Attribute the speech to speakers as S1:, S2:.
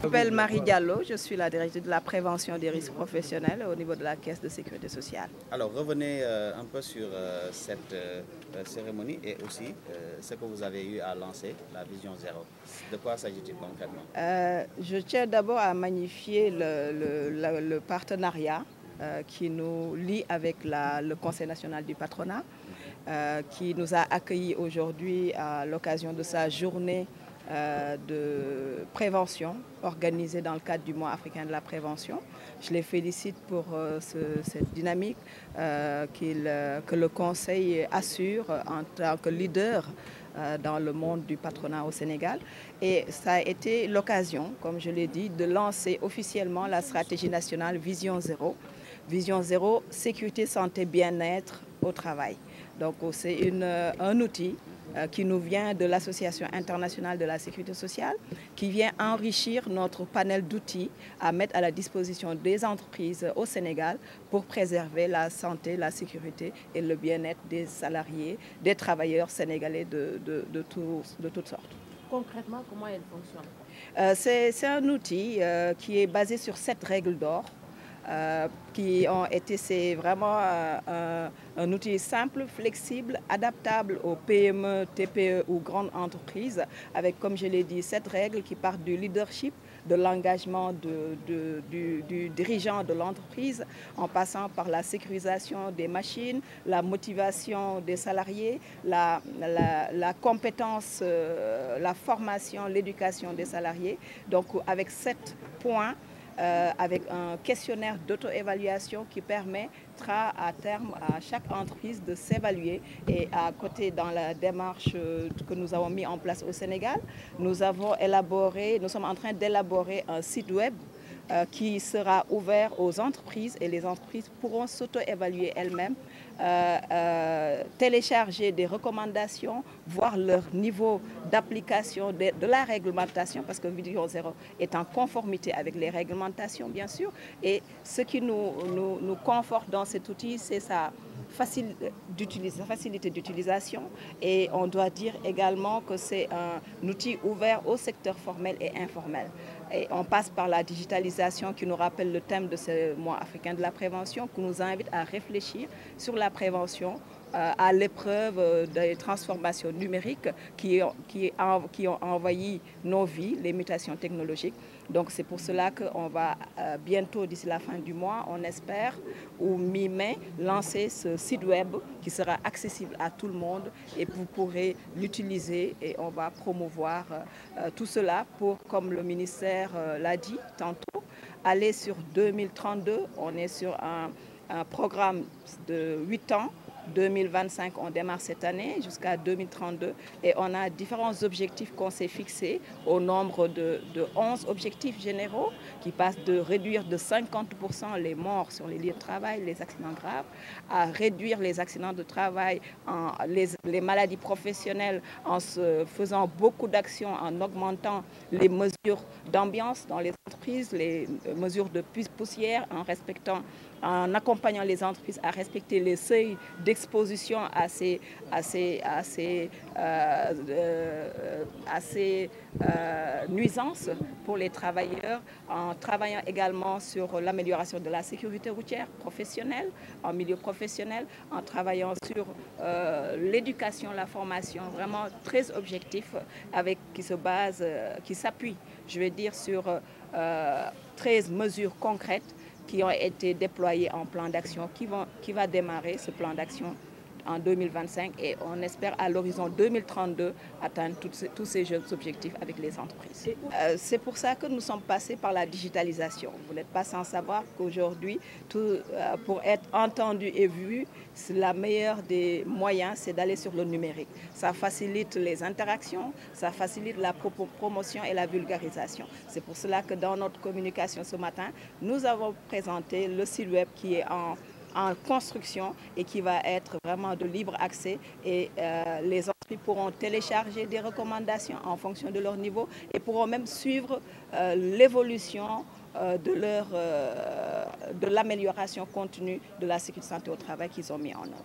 S1: Je m'appelle Marie Diallo, je suis la directrice de la prévention des risques professionnels au niveau de la Caisse de sécurité sociale.
S2: Alors revenez un peu sur cette cérémonie et aussi ce que vous avez eu à lancer, la Vision Zéro. De quoi s'agit-il concrètement?
S1: Je tiens d'abord à magnifier le partenariat qui nous lie avec le Conseil national du patronat, qui nous a accueillis aujourd'hui à l'occasion de sa journée de prévention organisée dans le cadre du mois africain de la prévention. Je les félicite pour cette dynamique que le Conseil assure en tant que leader dans le monde du patronat au Sénégal. Et ça a été l'occasion, comme je l'ai dit, de lancer officiellement la stratégie nationale Vision Zéro. Vision Zéro, sécurité, santé, bien-être au travail. Donc c'est un outil qui nous vient de l'Association internationale de la sécurité sociale, qui vient enrichir notre panel d'outils à mettre à la disposition des entreprises au Sénégal pour préserver la santé, la sécurité et le bien-être des salariés, des travailleurs sénégalais de toutes sortes.
S3: Concrètement, comment elle fonctionne?
S1: C'est un outil qui est basé sur 7 règles d'or. C'est vraiment un outil simple, flexible, adaptable aux PME, TPE ou grandes entreprises, avec, comme je l'ai dit, 7 règles qui partent du leadership, de l'engagement du dirigeant de l'entreprise, en passant par la sécurisation des machines, la motivation des salariés, la compétence, la formation, l'éducation des salariés. Donc avec 7 points, avec un questionnaire d'auto-évaluation qui permettra à terme à chaque entreprise de s'évaluer. Et à côté, dans la démarche que nous avons mis en place au Sénégal, nous sommes en train d'élaborer un site web qui sera ouvert aux entreprises et les entreprises pourront s'auto-évaluer elles-mêmes, télécharger des recommandations, voir leur niveau d'application de la réglementation, parce que Vision Zéro est en conformité avec les réglementations, bien sûr. Et ce qui nous conforte dans cet outil, c'est sa facilité d'utilisation. Et on doit dire également que c'est un outil ouvert au secteur formel et informel. Et on passe par la digitalisation qui nous rappelle le thème de ce mois africain de la prévention, qui nous invite à réfléchir sur la prévention à l'épreuve des transformations numériques qui ont envahi nos vies, les mutations technologiques. Donc c'est pour cela qu'on va bientôt, d'ici la fin du mois, on espère, ou mi-mai, lancer ce site web qui sera accessible à tout le monde et vous pourrez l'utiliser et on va promouvoir tout cela pour, comme le ministère l'a dit tantôt, aller sur 2032. On est sur un programme de 8 ans. 2025, on démarre cette année jusqu'à 2032 et on a différents objectifs qu'on s'est fixés au nombre de 11 objectifs généraux qui passent de réduire de 50% les morts sur les lieux de travail, les accidents graves, à réduire les accidents de travail, les maladies professionnelles en se faisant beaucoup d'actions, en augmentant les mesures d'ambiance dans les entreprises, les mesures de poussière, en accompagnant les entreprises à respecter les seuils d'exposition à ces nuisances pour les travailleurs, en travaillant également sur l'amélioration de la sécurité routière professionnelle, en milieu professionnel, en travaillant sur l'éducation, la formation, vraiment très objectif qui s'appuie, je vais dire, sur 13 mesures concrètes qui ont été déployés en plan d'action, qui va démarrer ce plan d'action en 2025 et on espère à l'horizon 2032 atteindre tous ces jeunes objectifs avec les entreprises. C'est pour ça que nous sommes passés par la digitalisation. Vous n'êtes pas sans savoir qu'aujourd'hui, pour être entendu et vu, la meilleure des moyens, c'est d'aller sur le numérique. Ça facilite les interactions, ça facilite la promotion et la vulgarisation. C'est pour cela que dans notre communication ce matin, nous avons présenté le site web qui est en construction et qui va être vraiment de libre accès et les entreprises pourront télécharger des recommandations en fonction de leur niveau et pourront même suivre l'évolution de l'amélioration continue de la sécurité santé au travail qu'ils ont mis en œuvre.